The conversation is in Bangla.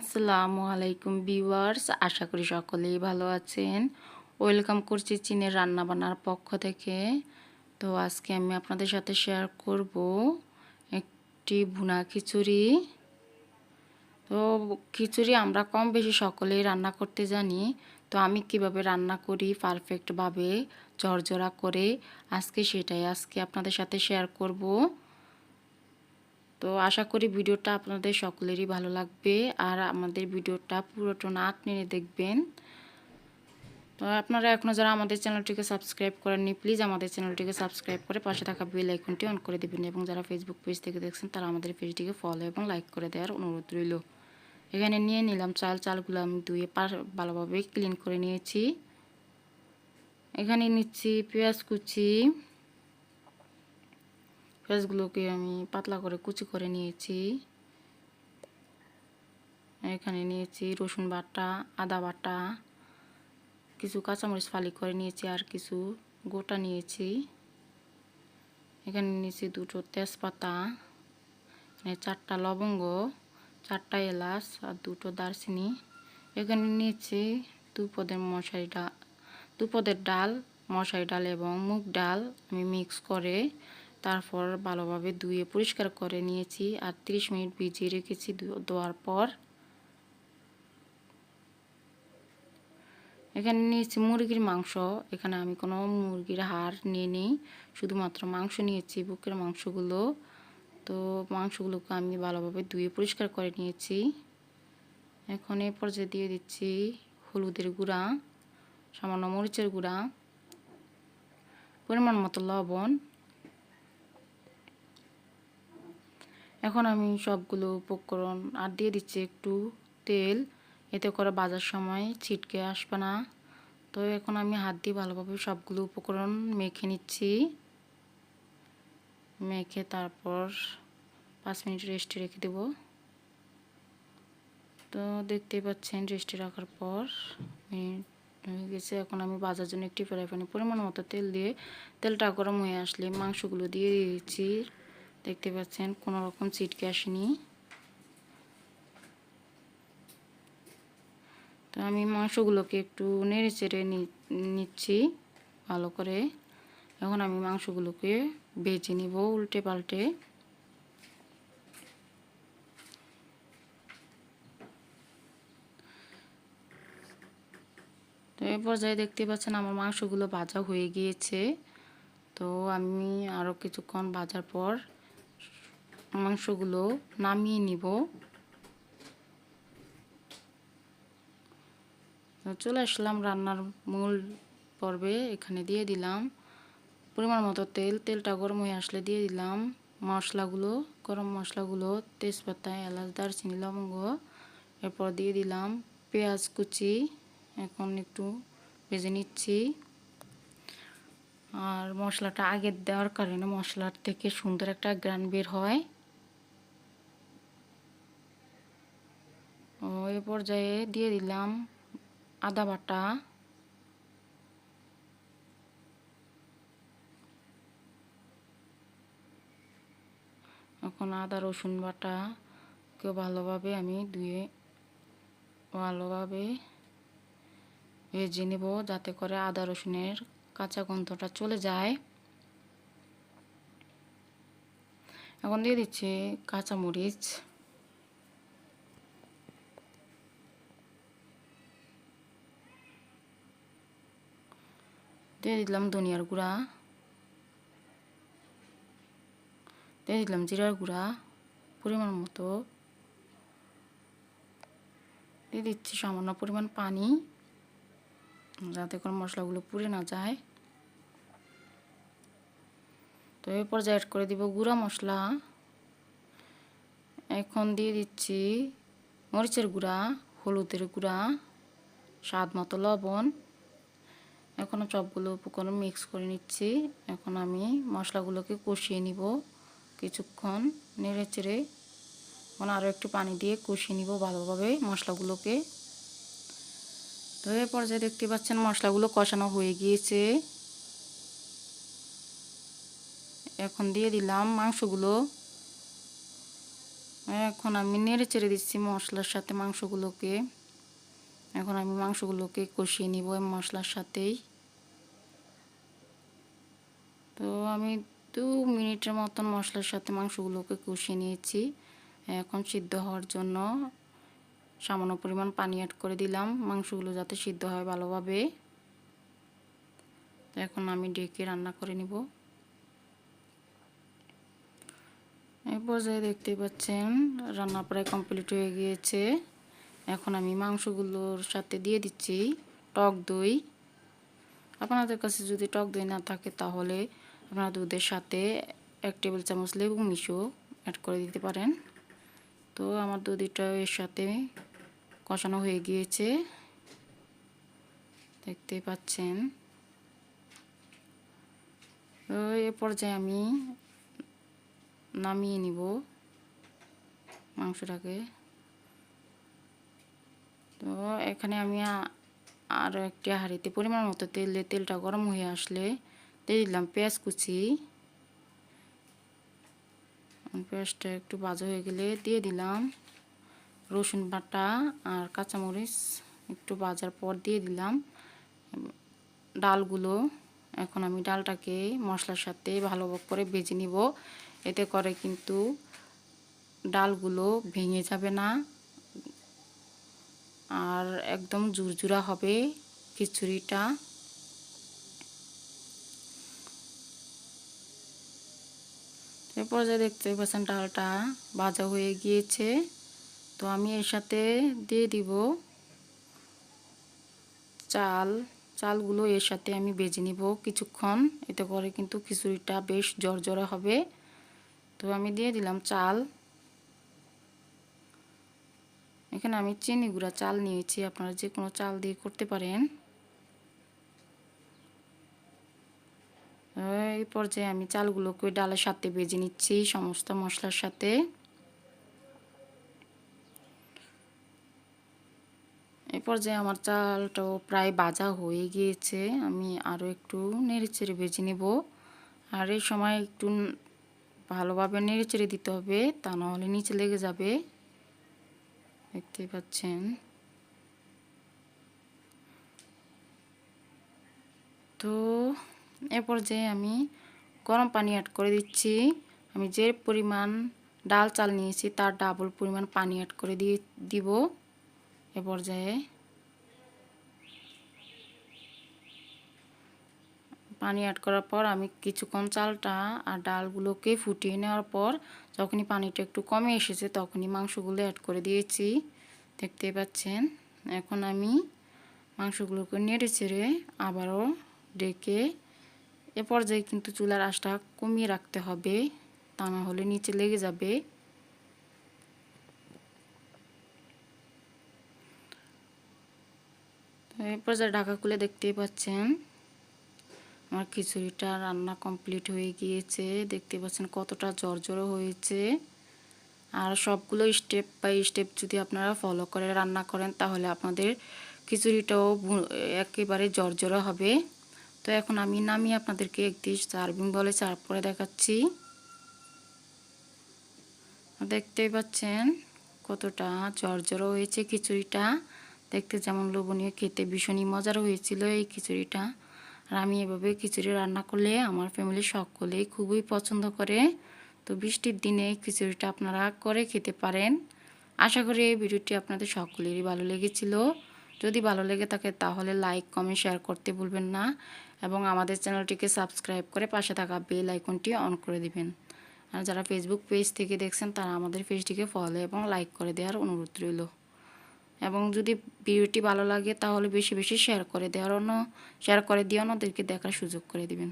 আসসালামুআলাইকুম ভিউয়ার্স, আশা করি সকলেই ভালো আছেন। ওয়েলকাম করছি চীনের রান্নাবান্নার পক্ষ থেকে। তো আজকে আমি আপনাদের সাথে শেয়ার করব একটি ভুনা খিচুড়ি। তো খিচুড়ি আমরা কম বেশি সকলেই রান্না করতে জানি। তো আমি কিভাবে রান্না করি পারফেক্টভাবে ঝরঝরা করে, আজকে আপনাদের সাথে শেয়ার করব। তো আশা করি ভিডিওটা আপনাদের সকলেরই ভালো লাগবে, আর আমাদের ভিডিওটা পুরোটা না টেনে দেখবেন। তো আপনারা এখনও যারা আমাদের চ্যানেলটিকে সাবস্ক্রাইব করেননি, প্লিজ আমাদের চ্যানেলটিকে সাবস্ক্রাইব করে পাশে থাকা বেল আইকনটি অন করে দেবেন, এবং যারা ফেসবুক পেজ থেকে দেখছেন তারা আমাদের পেজটিকে ফলো এবং লাইক করে দেওয়ার অনুরোধ রইল। এখানে নিয়ে নিলাম চালগুলো আমি ধুয়ে ভালোভাবে ক্লিন করে নিয়েছি। এখানে নিচ্ছি পেঁয়াজ কুচি। পেঁয়াজগুলোকে আমি পাতলা করে কুচি করে নিয়েছি। এখানে নিয়েছি রসুন বাটা, আদা বাটা, কিছু কাঁচামরিচ ফালি করে নিয়েছি, আর কিছু গোটা নিয়েছি। এখানে নিয়েছি দুটো তেজপাতা, এখানে 4টা লবঙ্গ, 4টা এলাচ আর 2টো দারচিনি। এখানে নিয়েছি দুপদের ডাল, মশারি ডাল এবং মুগ ডাল আমি মিক্স করে তারপর ভালোভাবে ধুয়ে পরিষ্কার করে নিয়েছি, আর 30 মিনিট ভিজিয়ে রেখেছি। ধোয়ার পর এখানে নিয়েছি মুরগির মাংস। এখানে আমি কোনো মুরগির হাড় নিয়ে নিই, শুধুমাত্র মাংস নিয়েছি, বুকের মাংসগুলো। তো মাংসগুলোকে আমি ভালোভাবে ধুয়ে পরিষ্কার করে নিয়েছি। এখন এ পর্যায়ে দিয়ে দিচ্ছি হলুদের গুঁড়া, সামান্য মরিচের গুঁড়া, পরিমাণ মতো লবণ। এখন আমি সবগুলো উপকরণ আর দিয়ে দিচ্ছি একটু তেল, এতে করে ভাজার সময় ছিটকে আসবে না। তো এখন আমি হাত দিয়ে ভালোভাবে সবগুলো উপকরণ মেখে নিচ্ছি। মেখে তারপর 5 মিনিট রেস্টে রেখে দেব। তো দেখতেই পাচ্ছেন রেস্টে রাখার পর হয়ে গেছে। এখন আমি ভাজার জন্য একটি ফ্রাই প্যানে পরিমাণ মতো তেল দিয়ে, তেলটা গরম হয়ে আসলে মাংসগুলো দিয়ে দিয়েছি। দেখতে পাচ্ছেন কোনো রকম ছিটকে আসেনি। তো আমি মাংসগুলোকে একটু নেড়ে চেড়ে নিচ্ছি ভালো করে। এখন আমি মাংসগুলোকে ভেজে নিব উল্টে পাল্টে। তো এই পর্যায়ে দেখতে পাচ্ছেন আমার মাংসগুলো ভাজা হয়ে গিয়েছে। তো আমি আরও কিছুক্ষণ ভাজার পর মাংসগুলো নামিয়ে নিব। চলে আসলাম রান্নার মূল পর্বে। এখানে দিয়ে দিলাম পরিমাণ মতো তেলটা গরম হয়ে আসলে দিয়ে দিলাম মশলাগুলো, গরম মশলাগুলো, তেজপাতা, এলাচ, দারচিনি, লবঙ্গ। এরপর দিয়ে দিলাম পেঁয়াজ কুচি। এখন একটু ভেজে নিচ্ছি। আর মশলাটা আগে দেওয়ার কারণে মশলার থেকে সুন্দর একটা ঘ্রাণ বের হয়। এ পর্যায়ে দিয়ে দিলাম আদা বাটা, এখন আদা রসুন বাটাকে ভালোভাবে আমি ধুয়ে ভালোভাবে ভেজে নেব, যাতে করে আদা রসুনের কাঁচা গন্ধটা চলে যায়। এখন দিয়ে দিচ্ছি কাঁচামরিচ, দিয়ে দিলাম ধনিয়ার গুঁড়া, দিয়ে দিলাম জিরার গুঁড়া পরিমাণ মতো, দিয়ে দিচ্ছি সামান্য পরিমাণ পানি, যাতে করে মশলাগুলো পুড়ে না যায়। তো এই পর্যায়ে অ্যাড করে দিব গুঁড়া মশলা। এখন দিয়ে দিচ্ছি মরিচের গুঁড়া, হলুদের গুঁড়া, স্বাদ মতো লবণ। এখন সবগুলো উপকরণ মিক্স করে নিচ্ছি। এখন আমি মশলাগুলোকে কষিয়ে নিব কিছুক্ষণ নেড়ে চেড়ে। এখন আরও একটু পানি দিয়ে কষিয়ে নিব ভালোভাবে মশলাগুলোকে। তো এই পর্যায়ে দেখতে পাচ্ছেন মশলাগুলো কষানো হয়ে গিয়েছে। এখন দিয়ে দিলাম মাংসগুলো। এখন আমি নেড়ে চেড়ে দিচ্ছি মশলার সাথে মাংসগুলোকে। এখন আমি মাংসগুলোকে কষিয়ে নিব এই মশলার সাথেই। তো আমি 2 মিনিটের মতন মশলার সাথে মাংসগুলোকে কষিয়ে নিয়েছি। এখন সিদ্ধ হওয়ার জন্য সামান্য পরিমাণ পানি অ্যাড করে দিলাম, মাংসগুলো যাতে সিদ্ধ হয় ভালোভাবে। তো এখন আমি ঢেকে রান্না করে নিব। এই পর্যায়ে দেখতেই পাচ্ছেন রান্না প্রায় কমপ্লিট হয়ে গিয়েছে। এখন আমি মাংসগুলোর সাথে দিয়ে দিচ্ছি টক দই। আপনাদের কাছে যদি টক দই না থাকে তাহলে আপনারা দুধের সাথে 1 টেবিল চামচ লেবু মিশিয়ে অ্যাড করে দিতে পারেন। তো আমার দইটা এর সাথে কষানো হয়ে গিয়েছে, দেখতেই পাচ্ছেন। তো এ পর্যায়ে আমি নামিয়ে নিব মাংসটাকে। তো এখানে আমি আরও একটি হাঁড়িতে পরিমাণ মতো তেলটা গরম হয়ে আসলে দিয়ে দিলাম পেঁয়াজ কুচি। পেঁয়াজটা একটু ভাজা হয়ে গেলে দিয়ে দিলাম রসুন বাটা আর কাঁচামরিচ। একটু ভাজার পর দিয়ে দিলাম ডালগুলো। এখন আমি ডালটাকে মশলার সাথে ভালো করে ভেজে নিব, এতে করে কিন্তু ডালগুলো ভেঙে যাবে না আর একদম ঝুরঝুরা হবে খিচুড়িটা। এর পর্যায়ে দেখতে পাচ্ছেন ডালটা ভাজা হয়ে গিয়েছে। তো আমি এর সাথে দিয়ে দিব চালগুলো এর সাথে আমি ভেজে নিব কিছুক্ষণ, এতে করে কিন্তু খিচুড়িটা বেশ ঝরঝরা হবে। তো আমি দিয়ে দিলাম চাল। এখানে আমি চিনি গুঁড়া চাল নিয়েছি, আপনারা যে কোনো চাল দিয়ে করতে পারেন। এই পর্যায়ে আমি চালগুলোকে ডালের সাথে ভেজে নিচ্ছি সমস্ত মশলার সাথে। এই পর্যায়ে আমার চালটাও প্রায় ভাজা হয়ে গিয়েছে, আমি আরও একটু নেড়েচেড়ে ভেজে নেব। আর এই সময় একটু ভালোভাবে নেড়েচেড়ে দিতে হবে, তা নাহলে নিচে লেগে যাবে, দেখতেই পাচ্ছেন। তো এ পর্যায়ে আমি গরম পানি অ্যাড করে দিচ্ছি। আমি যে পরিমাণ ডাল চাল নিয়েছি তার ডাবল পরিমাণ পানি অ্যাড করে দিব এ পর্যায়ে। পানি অ্যাড করার পর আমি কিছুক্ষণ চালটা আর ডালগুলোকে ফুটিয়ে নেওয়ার পর যখনই পানিটা একটু কমে এসেছে তখনই মাংসগুলো অ্যাড করে দিয়েছি, দেখতেই পাচ্ছেন। এখন আমি মাংসগুলোকে নেড়ে চেড়ে আবারও ডেকে, এ পর্যায়ে কিন্তু চুলার আঁচটা কমিয়ে রাখতে হবে, তা না হলে নিচে লেগে যাবে। তো এই পর্যায়ে ঢাকা খুলে দেখতেই পাচ্ছেন আমার খিচুড়িটা রান্না কমপ্লিট হয়ে গিয়েছে, দেখতে পাচ্ছেন কতটা ঝরঝরে হয়েছে। আর সবগুলো স্টেপ বাই স্টেপ যদি আপনারা ফলো করে রান্না করেন তাহলে আপনাদের খিচুড়িটাও একেবারে ঝরঝরে হবে। তো এখন আমি নামিয়ে আপনাদেরকে একটি সার্ভিং বলে সার্ভ করে দেখাচ্ছি। দেখতেই পাচ্ছেন কতটা ঝরঝরে হয়েছে খিচুড়িটা, দেখতে যেমন লোভনীয়, খেতে ভীষণই মজার হয়েছিল এই খিচুড়িটা। আর আমি এভাবে খিচুড়ি রান্না করলে আমার ফ্যামিলির সকলেই খুবই পছন্দ করে। তো বৃষ্টির দিনে খিচুড়িটা আপনারা করে খেতে পারেন। আশা করি এই ভিডিওটি আপনাদের সকলেরই ভালো লেগেছিল। যদি ভালো লেগে থাকে তাহলে লাইক কমেন্ট শেয়ার করতে ভুলবেন না এবং আমাদের চ্যানেলটিকে সাবস্ক্রাইব করে পাশে থাকা বেল আইকনটি অন করে দিবেন। আর যারা ফেসবুক পেজ থেকে দেখছেন তারা আমাদের পেজটিকে ফলো এবং লাইক করে দেওয়ার অনুরোধ রইল। এবং যদি ভিডিওটি ভালো লাগে তাহলে বেশি বেশি শেয়ার করে দিয়ে অন্যদেরকে দেখার সুযোগ করে দিবেন।